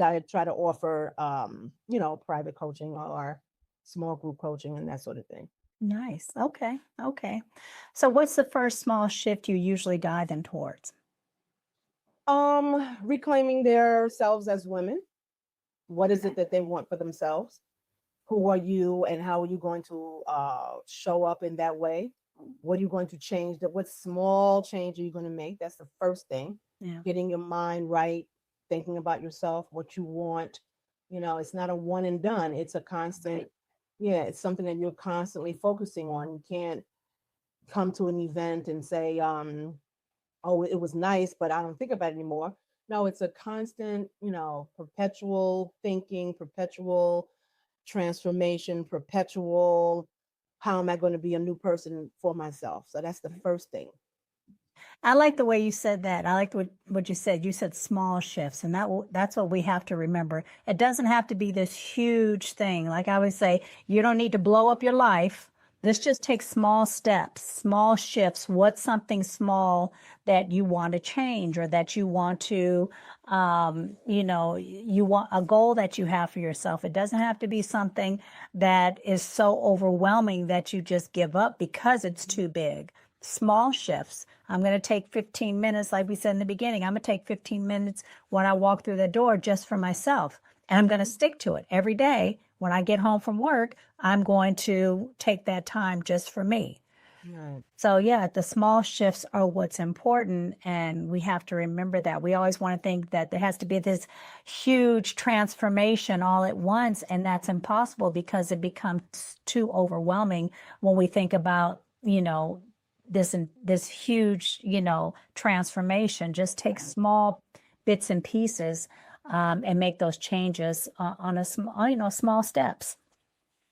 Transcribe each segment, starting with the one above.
I try to offer, private coaching or small group coaching and that sort of thing. Nice. Okay. Okay. So what's the first small shift you usually guide them towards? Reclaiming their selves as women. What is it that they want for themselves? Who are you and how are you going to show up in that way? What are you going to change? What small change are you going to make? That's the first thing. Yeah. Getting your mind right, thinking about yourself, what you want. It's not a one and done. It's a constant, yeah, it's something that you're constantly focusing on. You can't come to an event and say, oh, it was nice, but I don't think about it anymore. No, it's a constant, perpetual thinking, perpetual transformation, perpetual, how am I going to be a new person for myself? So that's the first thing. I like the way you said that. I like what you said. You said small shifts, and that's what we have to remember. It doesn't have to be this huge thing. Like I always say, you don't need to blow up your life. This just takes small steps, small shifts. What's something small that you want to change or that you want to, you want a goal that you have for yourself. It doesn't have to be something that is so overwhelming that you just give up because it's too big. Small shifts. I'm going to take 15 minutes, like we said in the beginning. I'm going to take 15 minutes when I walk through the door just for myself. And I'm going to stick to it every day. When I get home from work, I'm going to take that time just for me. Right. So, yeah, the small shifts are what's important. And we have to remember that. We always want to think that there has to be this huge transformation all at once. And that's impossible because it becomes too overwhelming when we think about, this huge, transformation. Just take small bits and pieces and make those changes on a small, small steps.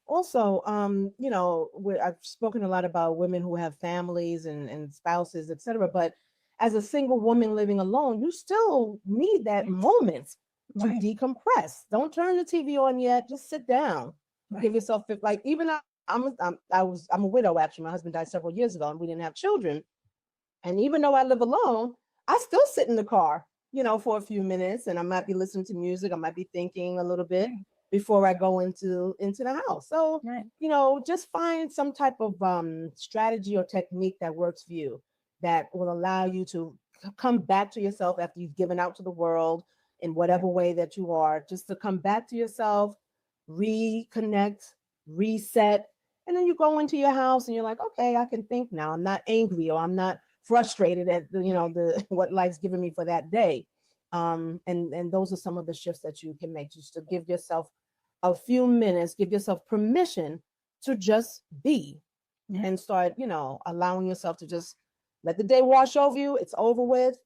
Also, I've spoken a lot about women who have families and spouses, etc. But as a single woman living alone, you still need that moment to Right, decompress. Don't turn the TV on yet. Just sit down. Give right. yourself like even I'm a widow actually. My husband died several years ago, and we didn't have children. And even though I live alone, I still sit in the car, for a few minutes, and I might be listening to music. I might be thinking a little bit Right, before I go into the house. So, right. just find some type of strategy or technique that works for you that will allow you to come back to yourself after you've given out to the world in whatever way that you are, just to come back to yourself, reconnect, reset, and then you go into your house and you're like, okay, I can think now. I'm not angry or I'm not frustrated at the what life's given me for that day. And those are some of the shifts that you can make, just to give yourself a few minutes, give yourself permission to just be Yeah. and start, allowing yourself to just let the day wash over you. It's over with.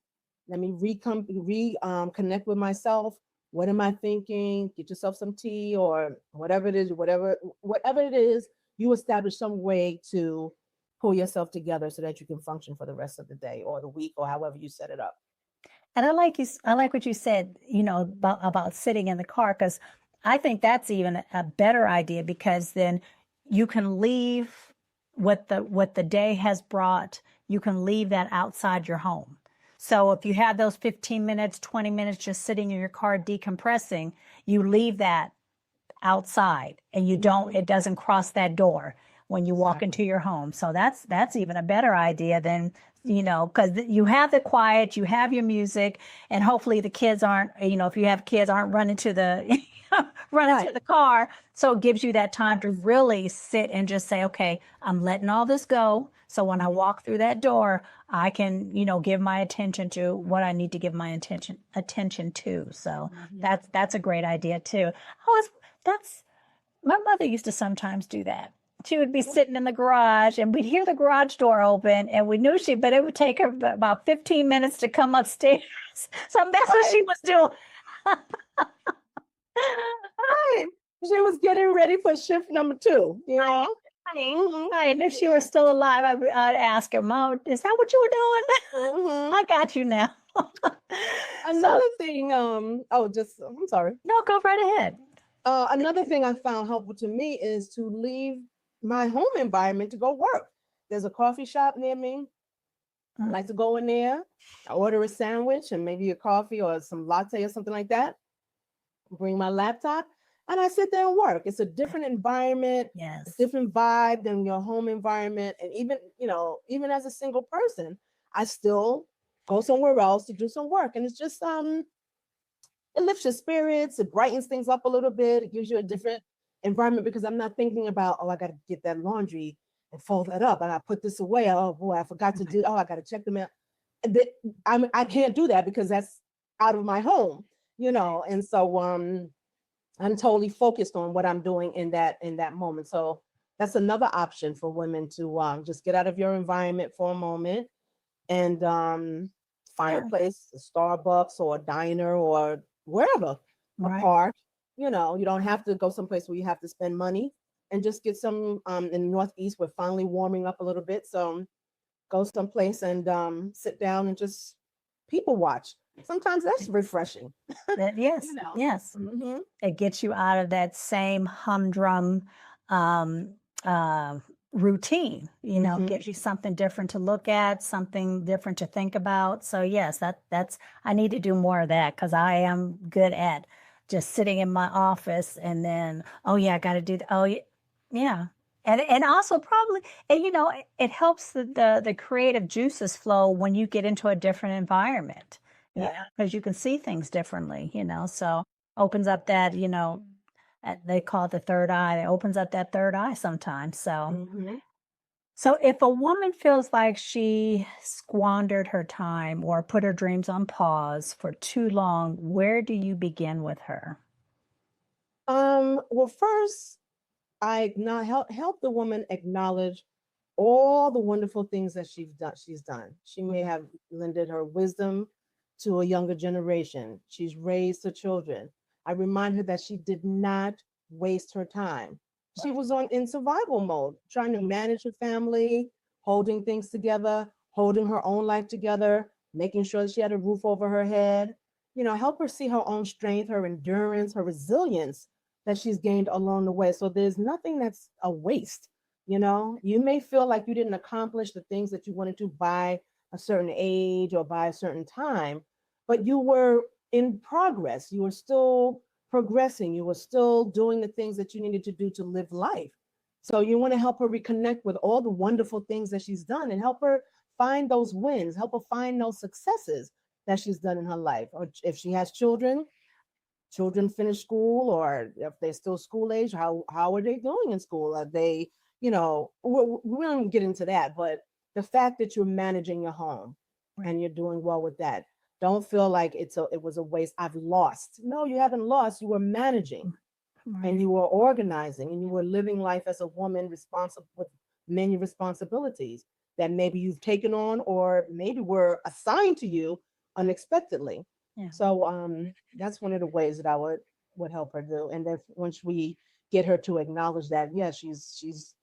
Let me connect with myself. What am I thinking? Get yourself some tea or whatever it is, whatever it is, you establish some way to pull yourself together so that you can function for the rest of the day or the week or however you set it up. And I like what you said, about sitting in the car, because I think that's even a better idea because then you can leave what the day has brought, you can leave that outside your home. So if you have those 15 minutes, 20 minutes just sitting in your car decompressing, you leave that outside and it doesn't cross that door when you walk Exactly. into your home. So that's even a better idea than, because you have the quiet, you have your music, and hopefully the kids aren't, if you have kids, aren't running to the running to Right. the car. So it gives you that time to really sit and just say, okay, I'm letting all this go. So when I Mhm. walk through that door, I can, give my attention to what I need to give my attention to. So Mhm. that's a great idea too. Oh, that's my mother used to sometimes do that. She would be sitting in the garage and we'd hear the garage door open and we knew but it would take her about 15 minutes to come upstairs. So that's what Right. she was doing. Right. She was getting ready for shift number two, Right. And if she were still alive, I'd ask her, Mom, is that what you were doing? Mhm. I got you now. So, Another thing, I'm sorry. no, go right ahead. Another thing I found helpful to me is to leave my home environment to go work. There's a coffee shop near me. I Mm, like to go in there, I order a sandwich and maybe a coffee or some latte or something like that. bring my laptop, and I sit there and work. It's a different environment, a Yes. different vibe than your home environment. And even, even as a single person, I still go somewhere else to do some work. And it's just it lifts your spirits, it brightens things up a little bit, it gives you a different environment because I'm not thinking about, oh, I gotta get that laundry and fold that up. And I put this away. Oh boy, I forgot to do, oh, I gotta check them out. And I can't do that because that's out of my home, and so I'm totally focused on what I'm doing in that moment. So that's another option for women to just get out of your environment for a moment and find a Yeah. place, a Starbucks or a diner or wherever, a Right. park. You don't have to go someplace where you have to spend money and just get some in the Northeast. We're finally warming up a little bit. So go someplace and sit down and just people watch. Sometimes that's refreshing. Yes. you know. Yes. hmm It gets you out of that same humdrum um, uh, routine. hmm Gives you something different to look at, something different to think about. So yes, that's I need to do more of that because I am good at just sitting in my office and then oh yeah, I got to do oh yeah, yeah. And also probably and it helps the creative juices flow when you get into a different environment. Yeah. Because you can see things differently. So opens up that, they call it the third eye. It opens up that third eye sometimes. So, hmm so if a woman feels like she squandered her time or put her dreams on pause for too long, where do you begin with her? Well, first, I not help the woman acknowledge all the wonderful things that She's done. She may have lended her wisdom to a younger generation. She's raised her children. I remind her that she did not waste her time. She was on in survival mode, trying to manage her family, holding things together, holding her own life together, making sure that she had a roof over her head. Help her see her own strength, her endurance, her resilience that she's gained along the way. So there's nothing that's a waste. You may feel like you didn't accomplish the things that you wanted to by a certain age or by a certain time, but you were in progress. You were still progressing. You were still doing the things that you needed to do to live life. So you want to help her reconnect with all the wonderful things that she's done and help her find those wins, help her find those successes that she's done in her life. Or if she has children finish school, or if they're still school age, how are they doing in school? Are they, we don't get into that, but the fact that you're managing your home Right. and you're doing well with that, don't feel like it was a waste. I've lost. No, you haven't lost. You were managing and Right. you were organizing and you were living life as a woman responsible with many responsibilities that maybe you've taken on or maybe were assigned to you unexpectedly. Yeah. So that's one of the ways that I would help her do. And then once we get her to acknowledge that, yeah, she's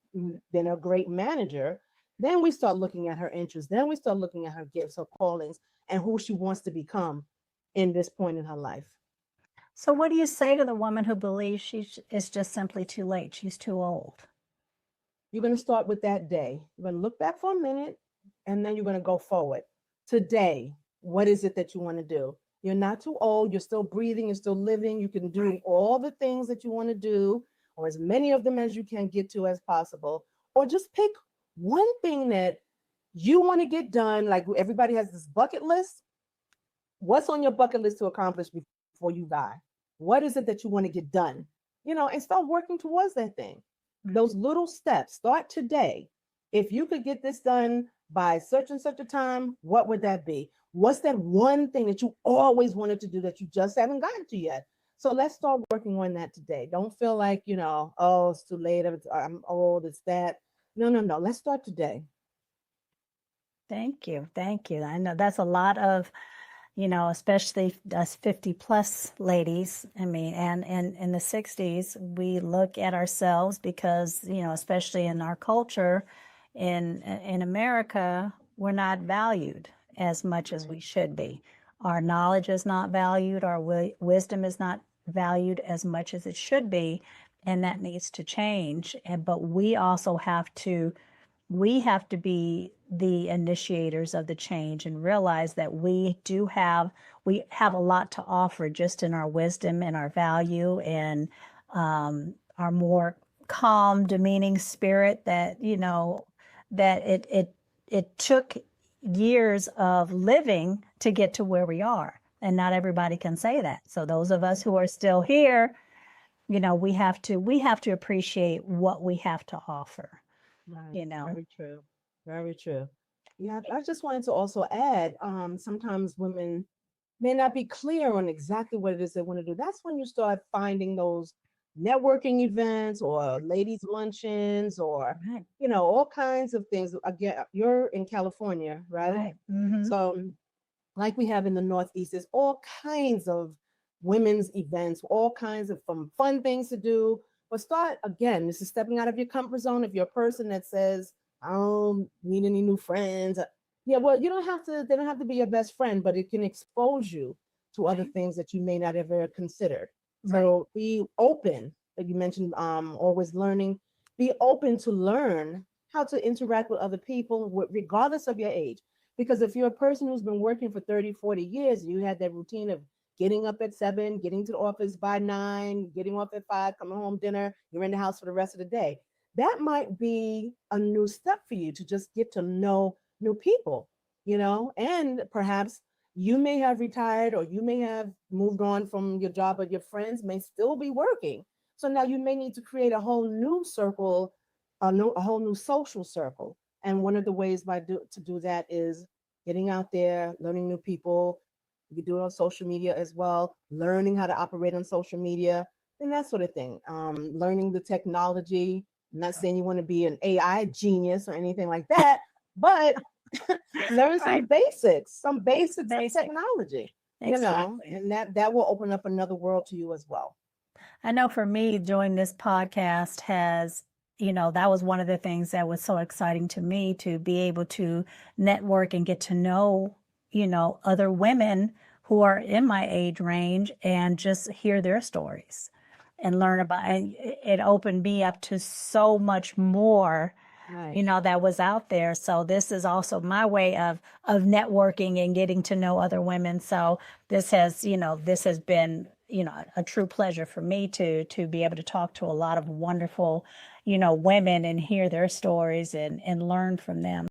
been a great manager, then we start looking at her interests. Then we start looking at her gifts, her callings, and who she wants to become in this point in her life. So what do you say to the woman who believes it's just simply too late? She's too old. You're going to start with that day. You're going to look back for a minute and then you're going to go forward. Today, what is it that you want to do? You're not too old. You're still breathing. You're still living. You can do all the things that you want to do, or as many of them as you can get to as possible. Or just pick one thing that you want to get done. Like everybody has this bucket list. What's on your bucket list to accomplish before you die? What is it that you want to get done? And start working towards that thing. Those little steps, start today. If you could get this done by such and such a time, what would that be? What's that one thing that you always wanted to do that you just haven't gotten to yet? So let's start working on that today. Don't feel like, oh, it's too late. I'm old. It's that. No, no, no. Let's start today. Thank you. Thank you. I know that's a lot of, especially us 50 plus ladies. I mean, and in the 60s, we look at ourselves because, especially in our culture in America, we're not valued as much as we should be. Our knowledge is not valued, our wisdom is not valued as much as it should be, and that needs to change. But we also have to we have to be the initiators of the change and realize that we have a lot to offer just in our wisdom and our value and our more calm, demeaning spirit that, that it took years of living to get to where we are. And not everybody can say that. So those of us who are still here, we have to appreciate what we have to offer, Right. you know. Very true. Very true. Yeah, I just wanted to also add, sometimes women may not be clear on exactly what it is they want to do. That's when you start finding those networking events or ladies' luncheons or, Right. all kinds of things. Again, you're in California, right? Right. Mm-hmm. So, like we have in the Northeast, there's all kinds of women's events, all kinds of fun things to do. But start again, this is stepping out of your comfort zone. If you're a person that says, I don't need any new friends. Yeah, well, you don't have to, they don't have to be your best friend, but it can expose you to other Right. things that you may not have ever considered. Right. So be open. Like you mentioned, always learning. Be open to learn how to interact with other people, regardless of your age. Because if you're a person who's been working for 30, 40 years, you had that routine of getting up at 7, getting to the office by 9, getting off at 5, coming home dinner, you're in the house for the rest of the day. That might be a new step for you to just get to know new people, and perhaps you may have retired or you may have moved on from your job, but your friends may still be working. So now you may need to create a whole new circle, a whole new social circle. And one of the ways to do that is getting out there, learning new people. You can do it on social media as well, learning how to operate on social media and that sort of thing. Learning the technology. I'm not saying you want to be an AI genius or anything like that, but learn some Right. basics, some basics of Basic. technology, Exactly. and that will open up another world to you as well. I know for me, doing this podcast that was one of the things that was so exciting to me to be able to network and get to know, other women who are in my age range and just hear their stories and learn about, and it opened me up to so much more, Right. that was out there. So this is also my way of networking and getting to know other women. So this has been, a true pleasure for me to be able to talk to a lot of wonderful, women and hear their stories and learn from them.